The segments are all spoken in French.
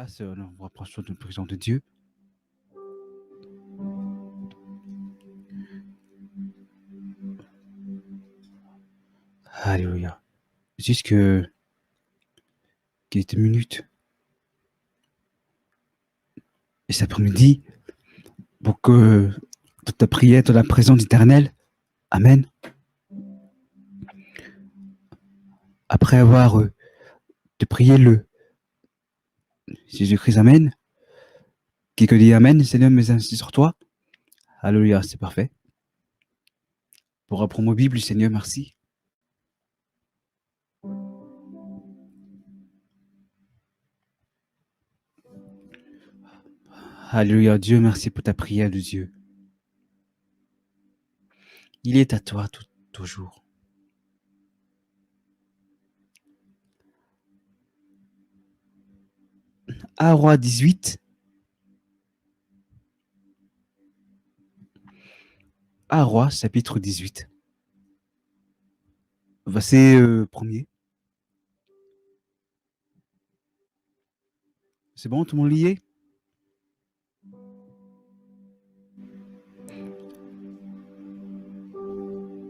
place, nous nous rapprochons de la présence de Dieu. Alléluia. Juste quelques minutes. Et cet après-midi, pour que toute ta prière, dans la présence éternelle. Amen. Après avoir te prié le Jésus-Christ, Amen. Qui que dit Amen, Seigneur, mes ainsi sur toi. Alléluia, c'est parfait. Pour apprendre ma Bible, Seigneur, merci. Alléluia, Dieu, merci pour ta prière de Dieu. Il est à toi toujours. À Roi 18. À Roi, chapitre 18. Verset 1er. C'est bon, tout le monde lié?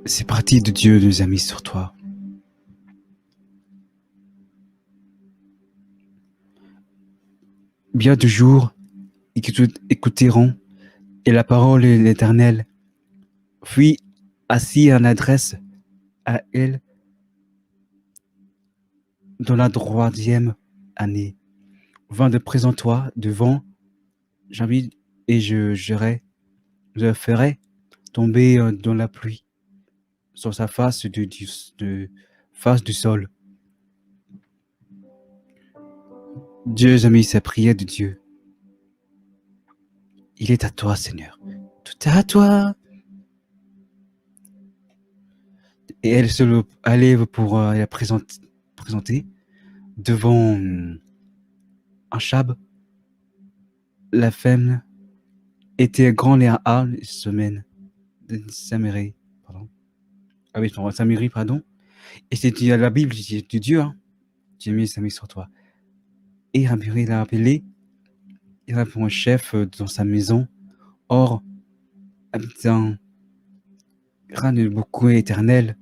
C'est parti de Dieu nous a mis sur toi. Bien de jours, écouteront, et la parole de l'Éternel, puis assis en adresse à elle dans la 3e année. Vint de présent-toi devant, j'invite et je ferai tomber dans la pluie sur sa face face du sol. Dieu a mis sa prière de Dieu. Il est à toi, Seigneur. Tout est à toi. Et elle se lève pour la présenter devant un chab. La femme était grande et à une semaine de Samarie, pardon. Ah oui, Samarie, pardon. Et c'est la Bible de Dieu, hein. J'ai mis sa main sur toi. Et Rabbi l'a appelé. Il a pour un chef dans sa maison. Or, habitant grand de beaucoup éternel.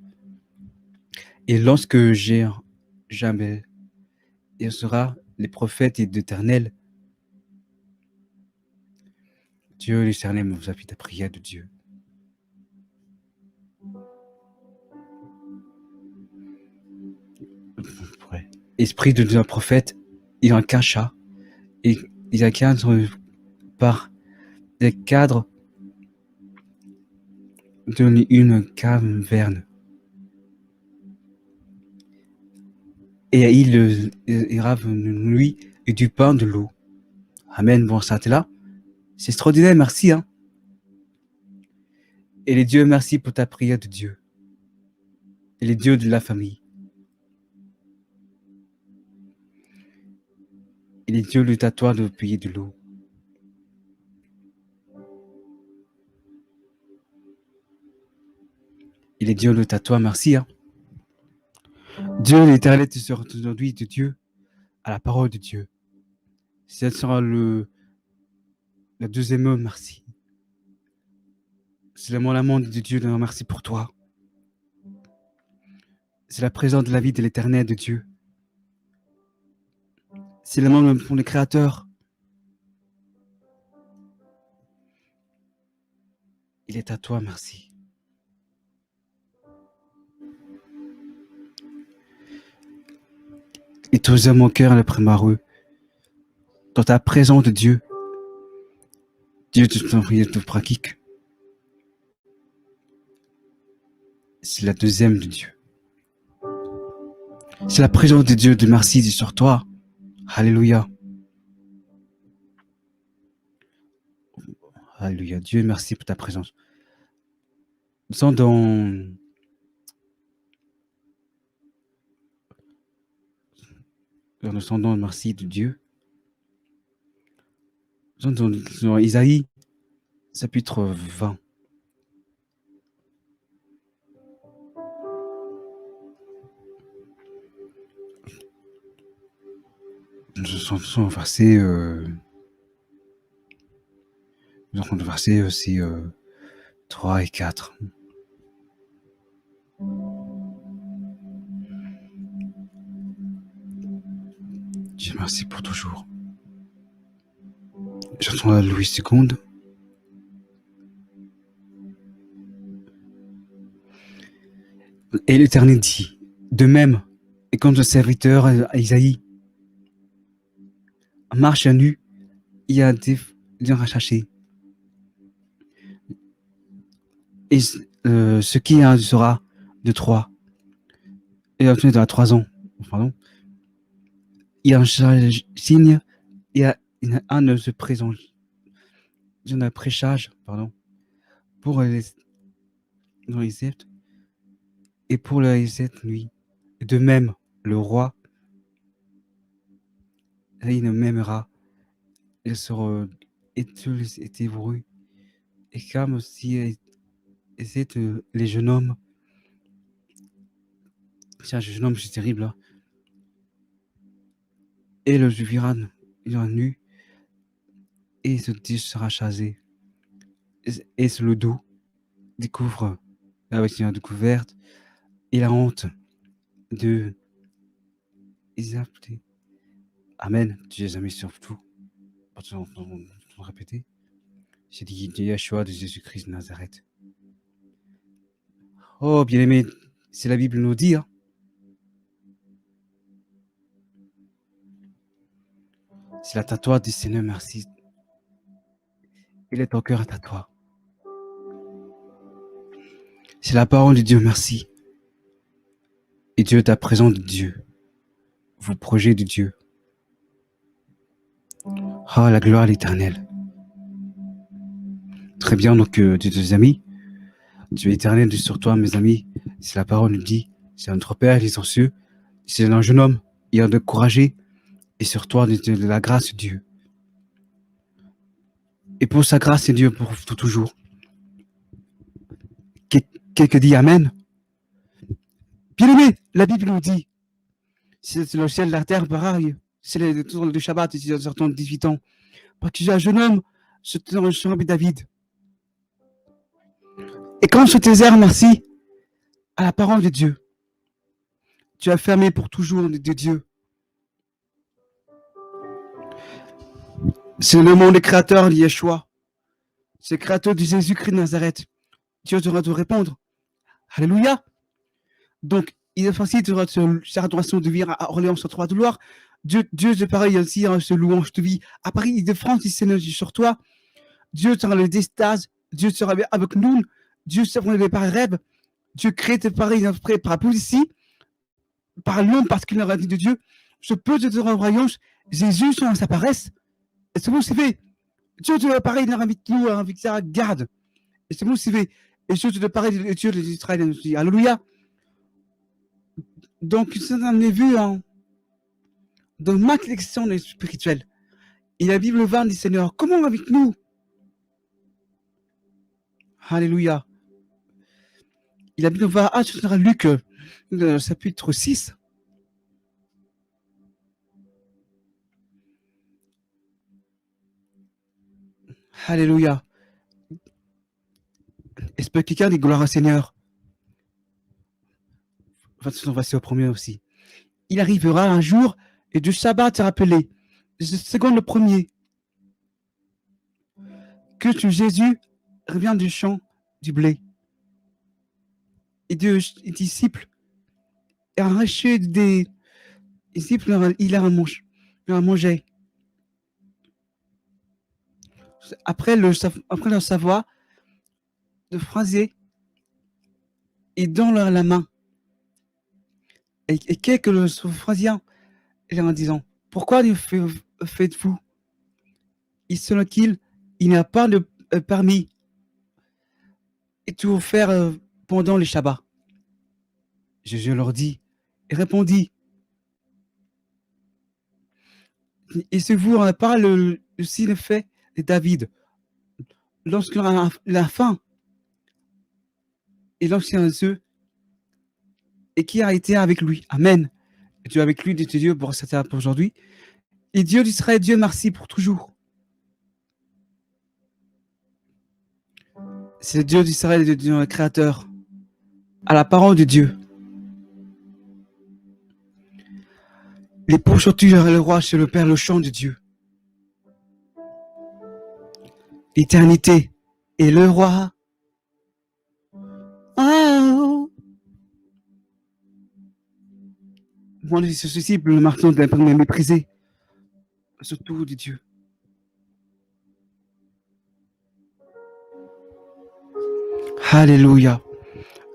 Et lorsque jamais, il sera les prophètes et d'éternel. Dieu l'éternel vous a fait la prière de Dieu. Ouais. Esprit de Dieu, un prophète, il en cacha. Et il a cadre par des cadres d'une caverne. Et il ira lui et du pain, de l'eau. Amen. Bon, ça, t'es là. C'est extraordinaire, merci. Hein. Et les dieux, merci pour ta prière de Dieu. Et les dieux de la famille. Et les dieux de toi de payer de l'eau. Et les dieux de toi, merci. Hein. Dieu l'éternel te sera aujourd'hui de Dieu à la parole de Dieu. Ce sera la deuxième mot, merci. C'est le moment de Dieu de merci pour toi. C'est la présence de la vie de l'éternel de Dieu. C'est le moment pour le Créateur. Il est à toi, merci. Et tous mon cœur le prémareux. Dans ta présence de Dieu. Dieu te prie de pratique. C'est la deuxième de Dieu. C'est la présence de Dieu de merci sur toi. Alléluia. Alléluia. Dieu, merci pour ta présence. Nous sommes dans le merci de Dieu. Nous sommes dans Isaïe, chapitre 20. Nous sommes versés, nous sommes versés aussi 3 et 4. Dieu merci pour toujours. J'entends la Louis II. Et l'Éternel dit, de même, et comme ton serviteur Isaïe marche à nu, il y a des rachachés. Et ce qui sera de 3, et de 3 ans, pardon, il y a un signe, il y a un de ce présent, il y a un prêchage, pardon, pour les Égypte, et pour cette nuit. De même, le roi, il m'aimera, il sera étouffé, et comme aussi les jeunes hommes, c'est un jeune homme, c'est terrible, hein. Et le verra, il est nu, et ce tige sera chasé, et sur le dos, découvre, avec une découverte, et la honte de Isaac. Amen. Dieu les amis surtout, pour te répéter. J'ai dit Yeshua de Jésus-Christ de Nazareth. Oh, bien-aimé, c'est la Bible nous dit, hein. C'est la tatouage du Seigneur, merci. Il est au cœur à toi. C'est la parole de Dieu, merci. Et Dieu est à présent de Dieu. Vos projets de Dieu. Ah, la gloire à l'Éternel. Très bien, donc, des amis. Dieu éternel, Dieu sur toi, mes amis. C'est la parole nous dit. C'est notre Père, il est aux cieux. C'est un jeune homme. Il a de courageux. Et sur toi, de la grâce de Dieu. Et pour sa grâce, c'est Dieu pour toujours. Quelqu'un dit Amen. Bien-aimé, la Bible nous dit. C'est le ciel, la terre, pareil. C'est le tour du Shabbat, c'est sortant de 18 ans. Parce que tu es un jeune homme, je te donne le David. Et quand je te sers, merci, à la parole de Dieu, tu as fermé pour toujours de Dieu. C'est le nom du créateur de Yeshua. C'est le créateur de Jésus-Christ de Nazareth. Dieu devra te répondre. Alléluia. Donc, il est facile de faire adoration de vie à Orléans sur 3 de Loire. Dieu de pareil aussi, ce louange de vie. À Paris de France, il s'énerve sur toi. Dieu sera le destase. Dieu sera avec nous. Dieu sera par rêve. Dieu crée tes pareils après par la ici. Par l'homme, parce qu'il a dit de Dieu. Je peux te dire en royaume, Jésus s'apparaisse. Et c'est bon, c'est fait. Dieu te pareil, il invite nous, avec ça, garde. Et c'est bon, c'est fait. Et Dieu te pareil, Dieu de Israël. Alléluia. Donc, ça en est vu, hein, dans ma collection spirituelle. Et la Bible va dit Seigneur, comment avec nous? Alléluia. Et la Bible va à Luc, chapitre 6. Alléluia. Est-ce que quelqu'un dit gloire au Seigneur? Voici au premier aussi. Il arrivera un jour et du sabbat te rappeler. Seconde le premier. Que Jésus revient du champ du blé. Et des disciples arrachés des disciples, il a mangé. Après le savoir de phraser et dans la main. Et quelques le phrasien en disant pourquoi faites-vous? Et selon qu'il n'y a pas de permis et tout faire pendant les Shabbats. Jésus leur dit et répondit. Et ce vous en parle aussi le fait de David. Lorsqu'il a la faim et lorsqu'il y a un œuf et qui a été avec lui. Amen. Et tu es avec lui, Dieu pour aujourd'hui. Et Dieu d'Israël, Dieu merci pour toujours. C'est le Dieu d'Israël, le Dieu créateur. À la parole de Dieu. Les pourchanteurs et le roi chez le Père, le chant de Dieu. L'éternité et le roi. Oh. Moi, c'est ceci, le marteau de la méprisé. Surtout de Dieu. Alléluia.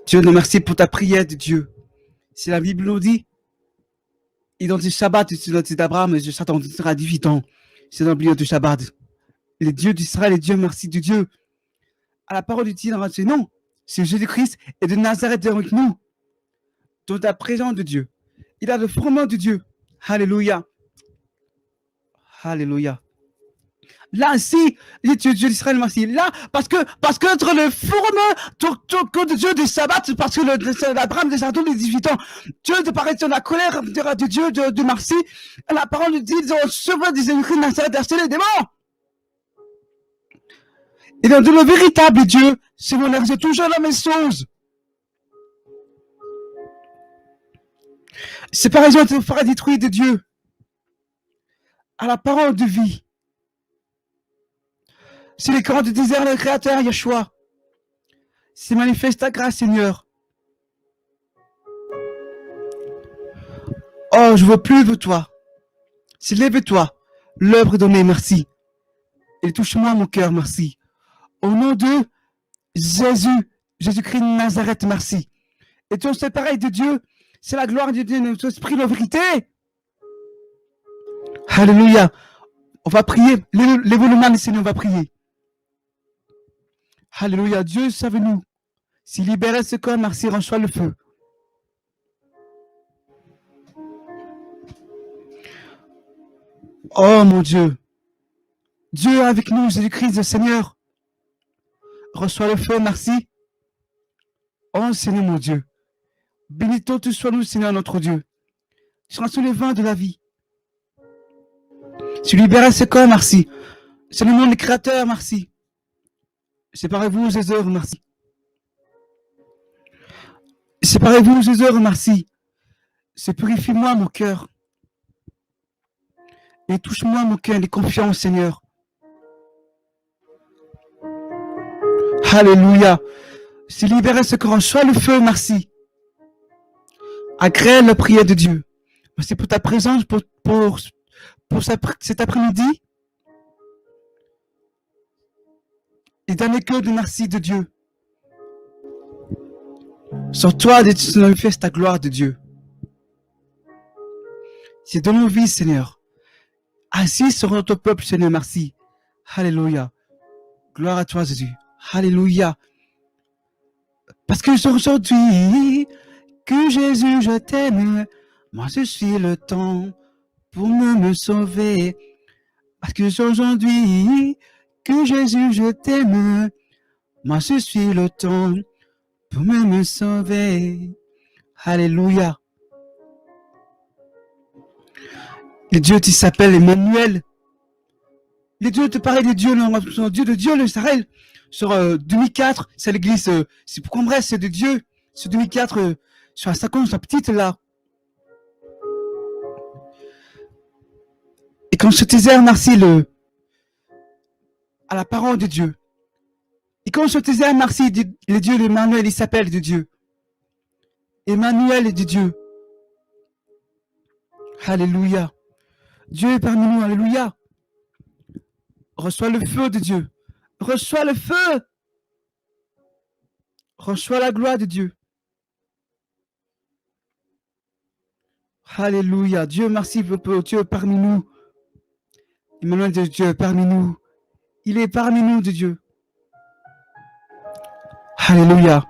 Dieu nous remercie pour ta prière de Dieu. Si la Bible nous dit, et dans le Shabbat, c'est d'Abraham, je s'attendra à 18 ans. C'est dans le milieu du Shabbat. Les dieux d'Israël, les dieux, merci de Dieu. À la parole du Dieu, c'est non. C'est Jésus-Christ et de Nazareth avec nous. Dans la présence de Dieu. Il a le fondement de Dieu. Alléluia. Alléluia. Là, si, Dieu d'Israël, merci. Là, parce que entre le fourment de Dieu du sabbat, parce que l'Abraham des de 18 ans, Dieu de paraît dans la colère de Dieu de merci. La parole nous dit, ils ont sauvé des écrits de Nazareth d'acheter les démons. Et dans le véritable Dieu, c'est mon air, c'est toujours la même chose. C'est par exemple de faire détruire de Dieu. À la parole de vie. C'est les grands du désert, le Créateur, Yeshua. C'est manifeste ta grâce, Seigneur. Oh, je veux plus de toi. C'est lève-toi. L'œuvre donnée, merci. Et touche-moi mon cœur, merci. Au nom de Jésus, Jésus-Christ de Nazareth, merci. Et tout c'est pareil de Dieu. C'est la gloire de Dieu, notre esprit, la vérité. Alléluia. On va prier. L'évolution, Seigneur, on va prier. Alléluia. Dieu, sauve-nous. Si libérer ce corps, merci, reçois le feu. Oh mon Dieu. Dieu avec nous, Jésus-Christ, le Seigneur. Reçois le feu, merci. Oh Seigneur mon Dieu. Bénito tu sois nous, Seigneur notre Dieu. Tu seras sous les vents de la vie. Tu libères ce corps, merci. C'est le nom du Créateur, merci. Séparez-vous, Jésus, merci. Séparez-vous, Jésus, merci. Se purifie-moi mon cœur. Et touche-moi mon cœur, et confiance, Seigneur. Alléluia. Se libérer ce corps, soit le feu, merci. Agrée la prière de Dieu. Merci pour ta présence, pour cet après-midi. Et dernier cœur de merci de Dieu. Sur toi, tu manifestes ta gloire de Dieu. C'est dans nos vies, Seigneur. Assis sur notre peuple, Seigneur, merci. Alléluia. Gloire à toi, Jésus. Alléluia. Parce que aujourd'hui, que Jésus, je t'aime, moi je suis le temps pour me sauver. Parce que aujourd'hui, que Jésus, je t'aime, moi je suis le temps pour me sauver. Alléluia. Le Dieu qui s'appelle Emmanuel. Le Dieu te parle de Dieu, le Dieu de Dieu, l'Israël. Sur 2004, c'est l'église, c'est pour Congrès, c'est de Dieu. Sur 2004, sur la 50, la petite là. Et quand je te disais, merci à la parole de Dieu. Et quand je te disais, merci, le Dieu d'Emmanuel, il s'appelle de Dieu. Emmanuel est de Dieu. Alléluia. Dieu est parmi nous, alléluia. Reçois le feu de Dieu. Reçois le feu. Reçois la gloire de Dieu. Alléluia. Dieu, merci pour Dieu parmi nous. Emmanuel de Dieu parmi nous. Il est parmi nous de Dieu. Alléluia.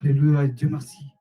Alléluia. Dieu merci.